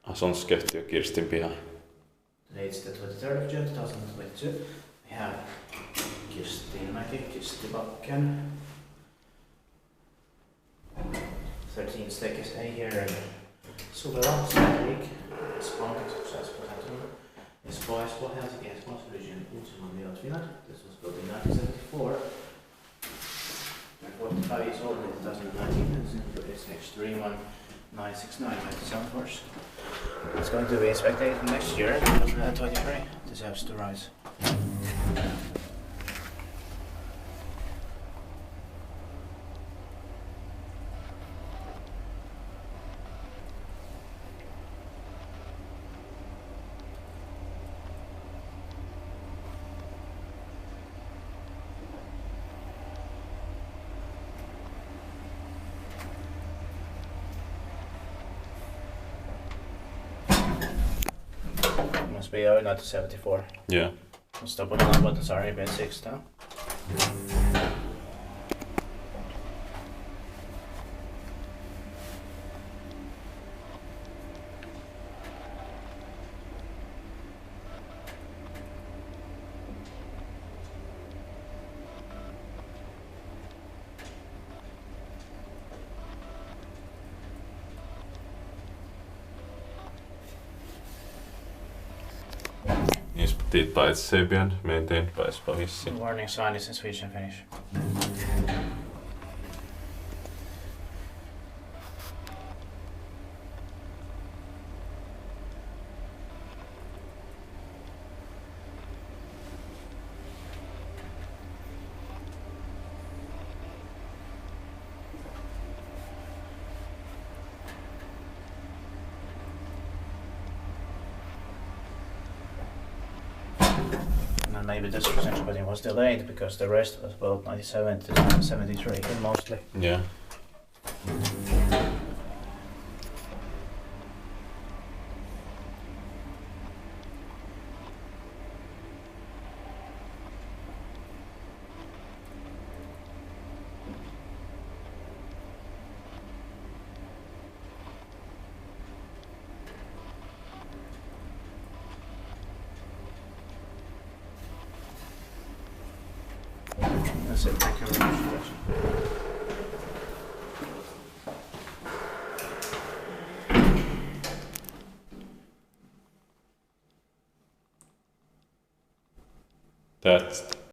Asonskehtiö Kirstin piha. Today it's the 23rd of June 2022. We have Kirstinmäki, Kirstinbacken. 13 stekes A here in Suvela, Suvela, Espoo, Espoo, Helsinki, Espoo region, modernized Finland. This was built in 1974. 45 years old in 2019. It's an extreme 1969 by the Salesforce. It's going to be inspected next year, 2023. This has to rise. Must be 1974. Yeah. Måste på den båten så har det blivit 16. Inspected by Espoo and maintained by Espoo. Warning sign is in Swedish and Finnish. And maybe this resection wedding was delayed because the rest was built 97 to 73 mostly. Yeah. That's it, thank you very much. That's